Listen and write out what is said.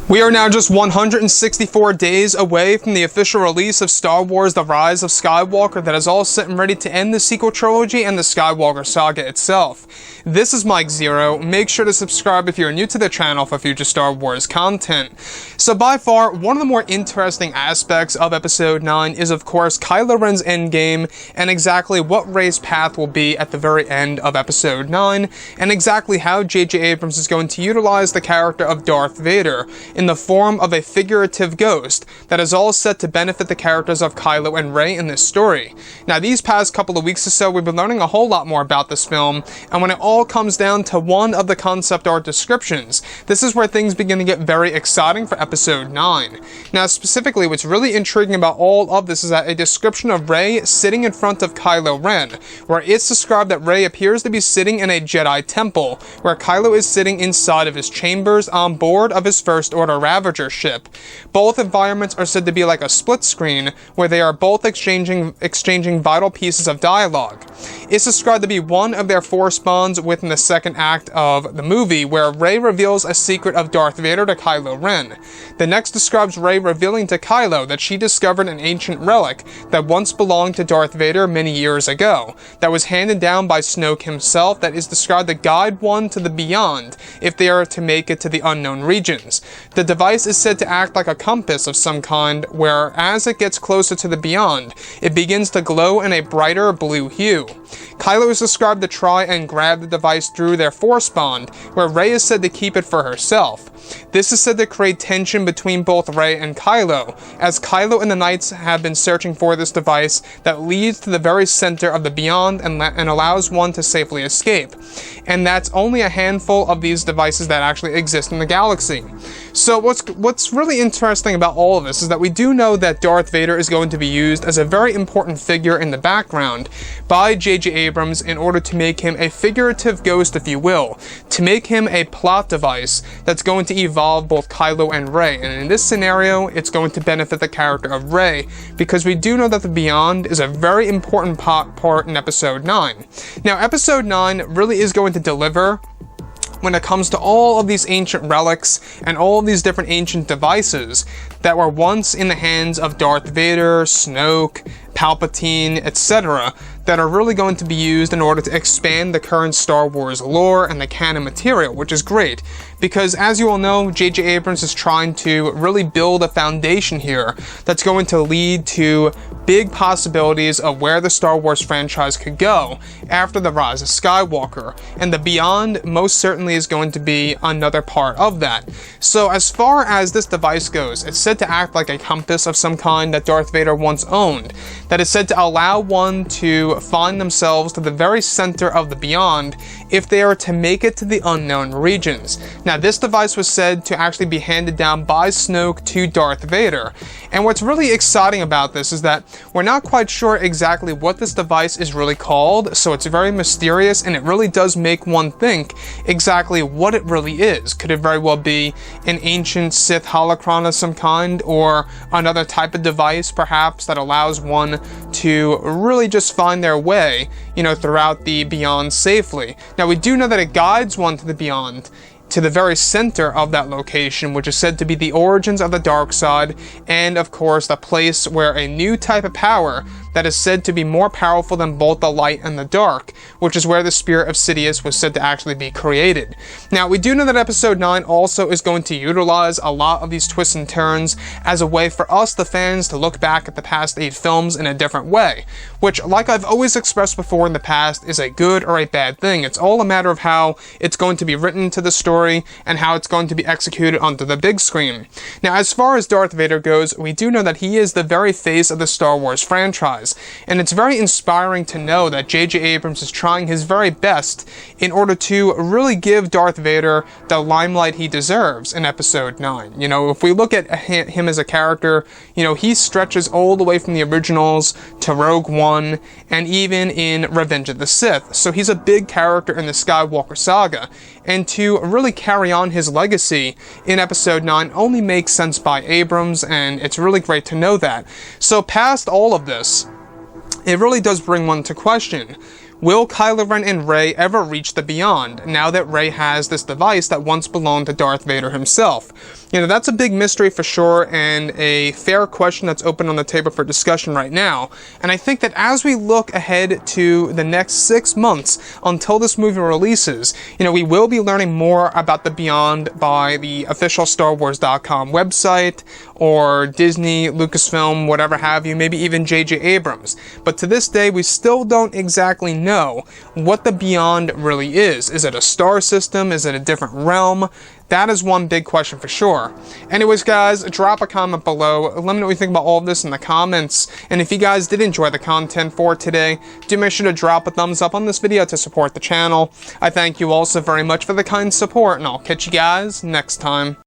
We are now just 164 days away from the official release of Star Wars: The Rise of Skywalker that is all set and ready to end the sequel trilogy and the Skywalker saga itself. This is Mike Zero. Make sure to subscribe if you're new to the channel for future Star Wars content. So by far, one of the more interesting aspects of Episode 9 is of course Kylo Ren's Endgame and exactly what Rey's path will be at the very end of Episode 9 and exactly how J.J. Abrams is going to utilize the character of Darth Vader in the form of a figurative ghost that is all set to benefit the characters of Kylo and Rey in this story. Now these past couple of weeks or so we've been learning a whole lot more about this film, and when it all comes down to one of the concept art descriptions, this is where things begin to get very exciting for Episode 9. Now specifically what's really intriguing about all of this is that a description of Rey sitting in front of Kylo Ren, where it's described that Rey appears to be sitting in a Jedi temple, where Kylo is sitting inside of his chambers on board of his First Order Ravager ship. Both environments are said to be like a split screen, where they are both exchanging vital pieces of dialogue. It's described to be one of their four spawns within the second act of the movie, where Rey reveals a secret of Darth Vader to Kylo Ren. The next describes Rey revealing to Kylo that she discovered an ancient relic that once belonged to Darth Vader many years ago, that was handed down by Snoke himself, that is described to guide one to the beyond if they are to make it to the unknown regions. The device is said to act like a compass of some kind, where as it gets closer to the beyond, it begins to glow in a brighter blue hue. Kylo is described to try and grab the device through their Force bond, where Rey is said to keep it for herself. This is said to create tension between both Rey and Kylo, as Kylo and the Knights have been searching for this device that leads to the very center of the beyond and allows one to safely escape. And that's only a handful of these devices that actually exist in the galaxy. So what's really interesting about all of this is that we do know that Darth Vader is going to be used as a very important figure in the background by J.J. Abrams in order to make him a figurative ghost, if you will, to make him a plot device that's going to evolve both Kylo and Rey. And in this scenario, it's going to benefit the character of Rey, because we do know that the Beyond is a very important part in Episode 9. Now, Episode 9 really is going to deliver when it comes to all of these ancient relics and all of these different ancient devices that were once in the hands of Darth Vader, Snoke, PALPATINE, etc., that are really going to be used in order to expand the current Star Wars lore and the canon material, which is great, because as you all know, J.J. Abrams is trying to really build a foundation here that's going to lead to big possibilities of where the Star Wars franchise could go after the Rise of Skywalker, and the Beyond most certainly is going to be another part of that. So as far as this device goes, it's said to act like a compass of some kind that Darth Vader once owned, that is said to allow one to find themselves to the very center of the Beyond if they are to make it to the unknown regions. Now this device was said to actually be handed down by Snoke to Darth Vader, and what's really exciting about this is that we're not quite sure exactly what this device is really called, so it's very mysterious, and it really does make one think exactly what it really is. Could it very well be an ancient Sith holocron of some kind, or another type of device perhaps that allows one to really just find their way, throughout the Beyond safely. Now we do know that it guides one to the Beyond, to the very center of that location, which is said to be the origins of the dark side, and of course the place where a new type of power that is said to be more powerful than both the light and the dark, which is where the spirit of Sidious was said to actually be created. Now, we do know that Episode 9 also is going to utilize a lot of these twists and turns as a way for us, the fans, to look back at the past 8 films in a different way, which, like I've always expressed before in the past, is a good or a bad thing. It's all a matter of how it's going to be written to the story and how it's going to be executed onto the big screen. Now, as far as Darth Vader goes, we do know that he is the very face of the Star Wars franchise. And it's very inspiring to know that J.J. Abrams is trying his very best in order to really give Darth Vader the limelight he deserves in Episode 9. If we look at him as a character, he stretches all the way from the originals to Rogue One and even in Revenge of the Sith. So he's a big character in the Skywalker saga. And to really carry on his legacy in Episode 9 only makes sense by Abrams, and it's really great to know that. So past all of this, it really does bring one to question. Will Kylo Ren and Rey ever reach the Beyond, now that Rey has this device that once belonged to Darth Vader himself? You know, that's a big mystery for sure, and a fair question that's open on the table for discussion right now. And I think that as we look ahead to the next 6 months until this movie releases, you know, we will be learning more about the Beyond by the official StarWars.com website, or Disney, Lucasfilm, whatever have you, maybe even J.J. Abrams. But to this day, we still don't exactly know what the Beyond really is. Is it a star system? Is it a different realm? That is one big question for sure. Anyways, guys, drop a comment below. Let me know what you think about all of this in the comments. And if you guys did enjoy the content for today, do make sure to drop a thumbs up on this video to support the channel. I thank you all so very much for the kind support, and I'll catch you guys next time.